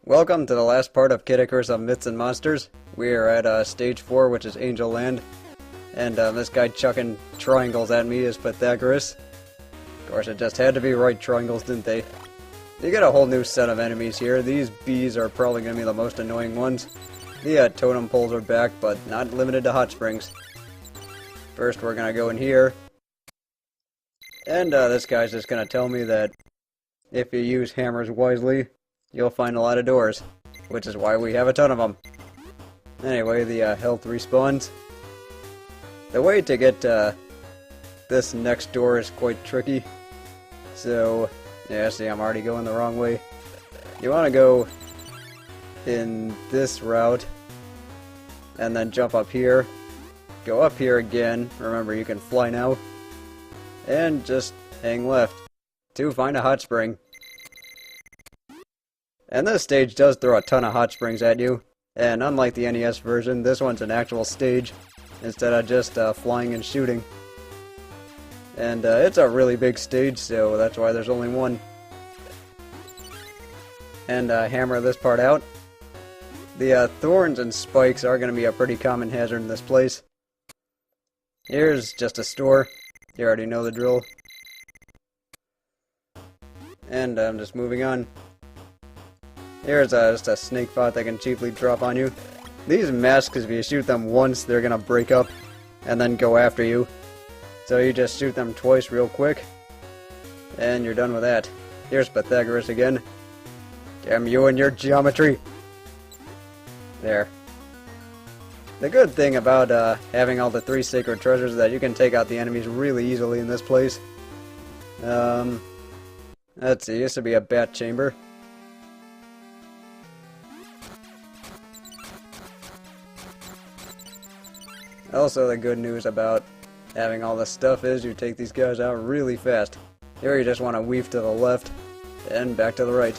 Welcome to the last part of Icarus of Myths and Monsters. We are at stage 4, which is Angel Land. And this guy chucking triangles at me is Pythagoras. Of course, it just had to be right triangles, didn't they? You get a whole new set of enemies here. These bees are probably going to be the most annoying ones. The totem poles are back, but not limited to hot springs. First, we're going to go in here. And this guy's just going to tell me that if you use hammers wisely, you'll find a lot of doors, which is why we have a ton of them. Anyway, the health respawns. The way to get this next door is quite tricky. So, yeah, see, I'm already going the wrong way. You want to go in this route, and then jump up here. Go up here again. Remember, you can fly now. And just hang left to find a hot spring. And this stage does throw a ton of hot springs at you, and unlike the NES version, this one's an actual stage, instead of just flying and shooting. And it's a really big stage, so that's why there's only one. And hammer this part out. The thorns and spikes are going to be a pretty common hazard in this place. Here's just a store. You already know the drill. And I'm just moving on. Here's just a snake bot that can cheaply drop on you. These masks, if you shoot them once, they're gonna break up and then go after you. So you just shoot them twice real quick, and you're done with that. Here's Pythagoras again. Damn you and your geometry! There. The good thing about having all the 3 sacred treasures is that you can take out the enemies really easily in this place. Let's see, this would be a bat chamber. Also, the good news about having all this stuff is you take these guys out really fast. Here you just want to weave to the left and back to the right.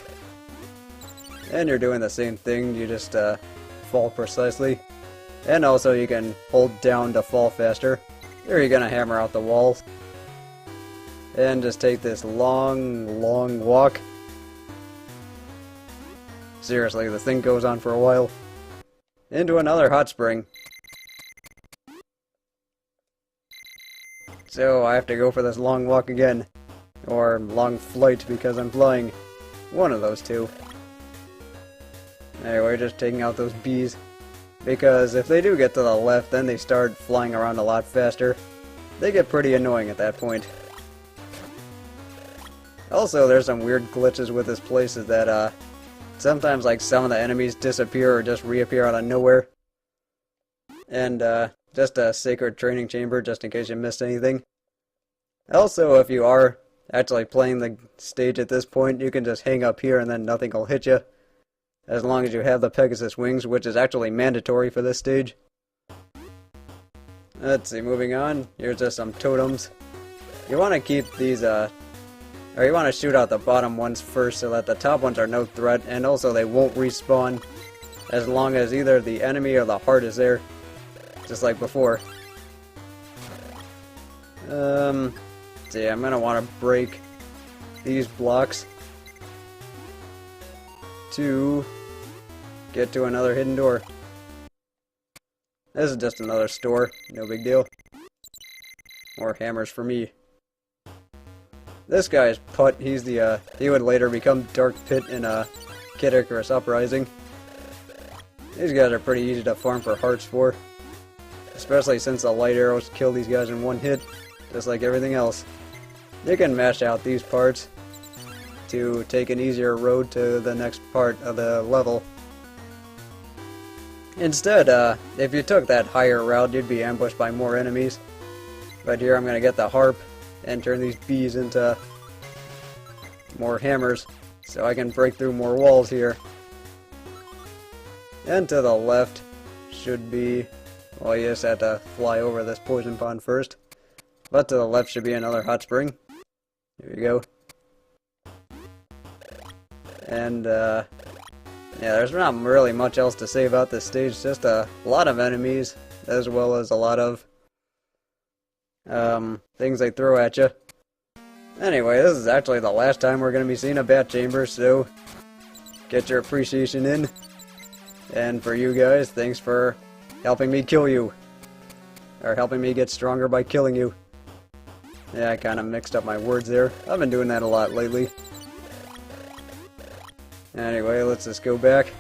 And you're doing the same thing, you just fall precisely. And also you can hold down to fall faster. Here you're going to hammer out the walls. And just take this long walk. Seriously, the thing goes on for a while. Into another hot spring. So I have to go for this long walk again. Or long flight because I'm flying. One of those two. Anyway, just taking out those bees. Because if they do get to the left, then they start flying around a lot faster. They get pretty annoying at that point. Also, there's some weird glitches with this place is that sometimes like some of the enemies disappear or just reappear out of nowhere. And just a sacred training chamber just in case you missed anything. Also, if you are actually playing the stage at this point, you can just hang up here and then nothing will hit you. As long as you have the Pegasus wings, which is actually mandatory for this stage. Let's see, moving on. Here's just some totems. You want to keep these, or you want to shoot out the bottom ones first so that the top ones are no threat, and also they won't respawn as long as either the enemy or the heart is there. Just like before. See, I'm gonna want to break these blocks to get to another hidden door. This is just another store, no big deal. More hammers for me. This guy is Putt. He's the he would later become Dark Pit in Kid Icarus Uprising. These guys are pretty easy to farm for hearts for. Especially since the light arrows kill these guys in one hit, just like everything else. You can mash out these parts to take an easier road to the next part of the level. Instead, if you took that higher route, you'd be ambushed by more enemies. But here I'm going to get the harp and turn these bees into more hammers, so I can break through more walls here. And to the left should be... Well, you just have to fly over this poison pond first. But to the left should be another hot spring. Here you go. And, yeah, there's not really much else to say about this stage. Just a lot of enemies, as well as a lot of things they throw at you. Anyway, this is actually the last time we're going to be seeing a bat chamber, so get your appreciation in. And for you guys, thanks for helping me kill you. Or helping me get stronger by killing you. Yeah, I kind of mixed up my words there. I've been doing that a lot lately. Anyway, let's just go back.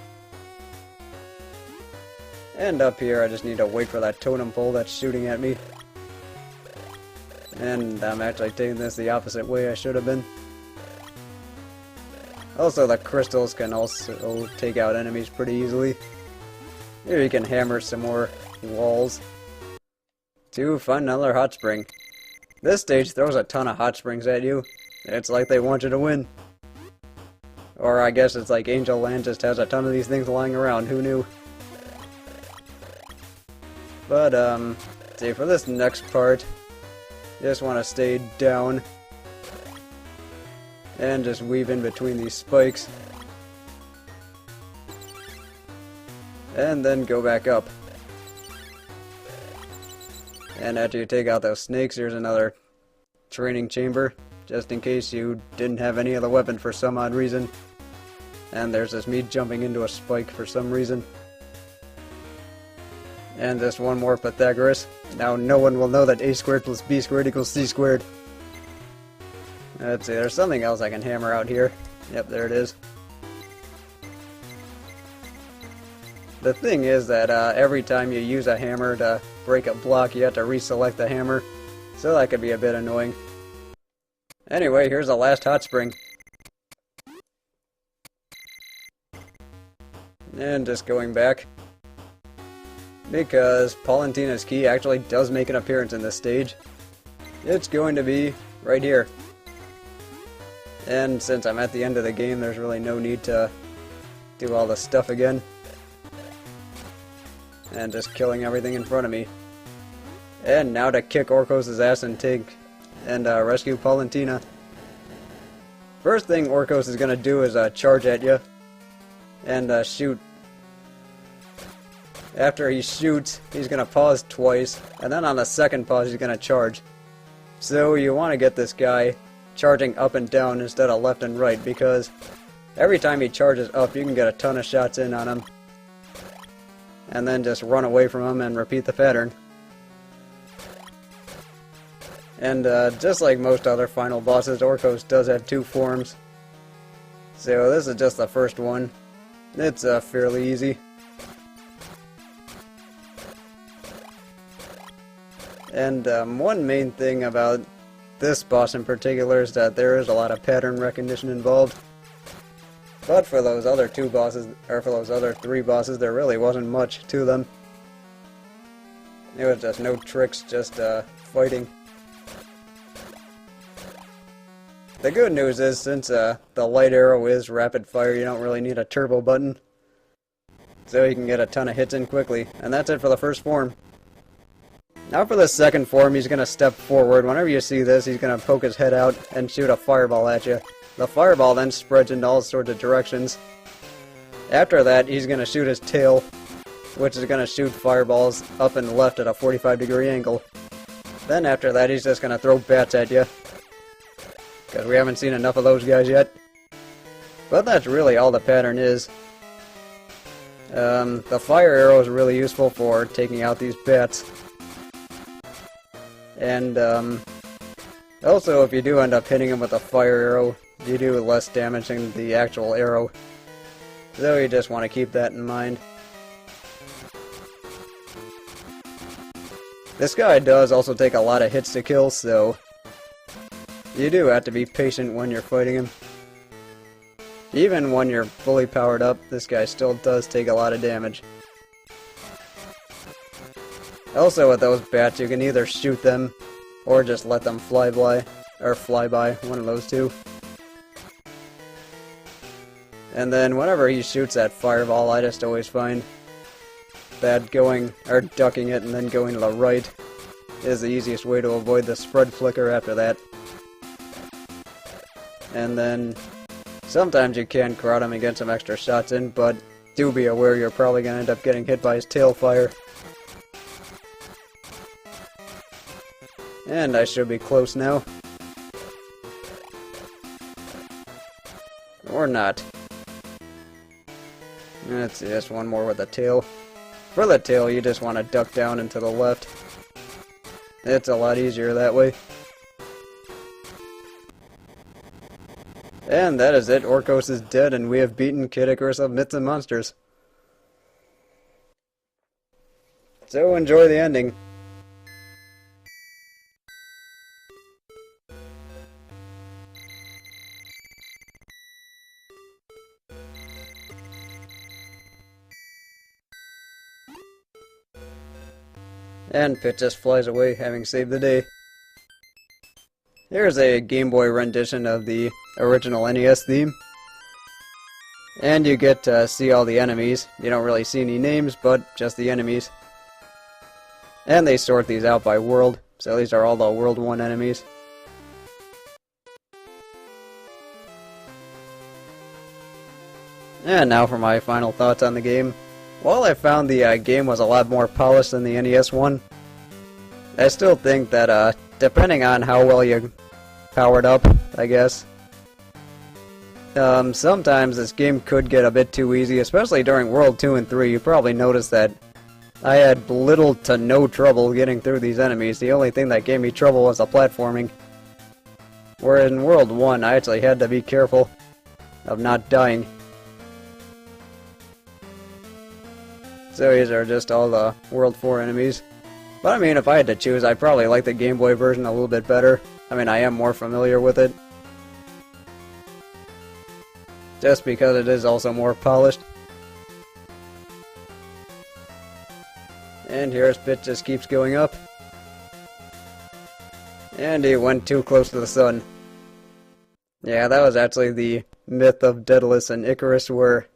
And up here, I just need to wait for that totem pole that's shooting at me. And I'm actually taking this the opposite way I should have been. Also, the crystals can also take out enemies pretty easily. Here you can hammer some more walls to find another hot spring. This stage throws a ton of hot springs at you. It's like they want you to win. Or I guess it's like Angel Land just has a ton of these things lying around, who knew? But, see, for this next part, you just want to stay down and just weave in between these spikes. And then go back up. And after you take out those snakes, here's another training chamber, just in case you didn't have any other weapon for some odd reason. And there's this me jumping into a spike for some reason. And just one more Pythagoras. Now no one will know that a squared plus b squared equals c squared. Let's see, there's something else I can hammer out here. Yep, there it is. The thing is that every time you use a hammer to break a block, you have to reselect the hammer. So that could be a bit annoying. Anyway, here's the last hot spring. And just going back, because Palutina's key actually does make an appearance in this stage. It's going to be right here. And since I'm at the end of the game, there's really no need to do all this stuff again. And just killing everything in front of me. And now to kick Orcos' ass and rescue Palutina. First thing Orcos is going to do is charge at you and shoot. After he shoots, he's going to pause twice, and then on the second pause he's going to charge. So you want to get this guy charging up and down instead of left and right, because every time he charges up you can get a ton of shots in on him. And then just run away from him and repeat the pattern. And just like most other final bosses, Orcos does have two forms. So this is just the first one. It's fairly easy. And one main thing about this boss in particular is that there is a lot of pattern recognition involved. But for those other two bosses, or for those other three bosses, there really wasn't much to them. It was just no tricks, just fighting. The good news is, since the light arrow is rapid fire, you don't really need a turbo button. So you can get a ton of hits in quickly. And that's it for the first form. Now for the second form, he's going to step forward. Whenever you see this, he's going to poke his head out and shoot a fireball at you. The fireball then spreads into all sorts of directions. After that, he's going to shoot his tail, which is going to shoot fireballs up and left at a 45-degree angle. Then after that, he's just going to throw bats at you, because we haven't seen enough of those guys yet. But that's really all the pattern is. The fire arrow is really useful for taking out these bats. And also, if you do end up hitting him with a fire arrow, you do less damage than the actual arrow. So you just want to keep that in mind. This guy does also take a lot of hits to kill, so you do have to be patient when you're fighting him. Even when you're fully powered up, this guy still does take a lot of damage. Also, with those bats, you can either shoot them or just let them fly by, one of those two. And then whenever he shoots that fireball, I just always find that ducking it and then going to the right is the easiest way to avoid the spread flicker after that. And then sometimes you can crowd him and get some extra shots in, but do be aware you're probably going to end up getting hit by his tail fire. And I should be close now. Or not. Let's see, just one more with the tail. For the tail, you just want to duck down and to the left. It's a lot easier that way. And that is it. Orcos is dead, and we have beaten Kid Icarus of Myths and Monsters. So enjoy the ending. And Pit just flies away, having saved the day. Here's a Game Boy rendition of the original NES theme. And you get to see all the enemies. You don't really see any names, but just the enemies. And they sort these out by world, so these are all the World 1 enemies. And now for my final thoughts on the game. While I found the game was a lot more polished than the NES one, I still think that depending on how well you powered up, I guess, sometimes this game could get a bit too easy, especially during World 2 and 3. You probably noticed that I had little to no trouble getting through these enemies. The only thing that gave me trouble was the platforming. Where in World 1, I actually had to be careful of not dying. So these are just all the World 4 enemies. But I mean, if I had to choose, I'd probably like the Game Boy version a little bit better. I mean, I am more familiar with it. Just because it is also more polished. And here's Pit just keeps going up. And he went too close to the sun. Yeah, that was actually the myth of Daedalus and Icarus, where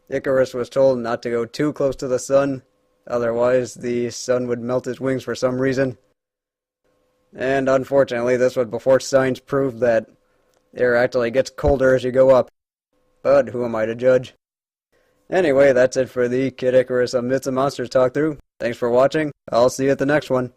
Icarus was told not to go too close to the sun, otherwise the sun would melt his wings for some reason. And unfortunately, this was before science proved that air actually gets colder as you go up. But who am I to judge? Anyway, that's it for the Kid Icarus of Myths and Monsters talk through. Thanks for watching. I'll see you at the next one.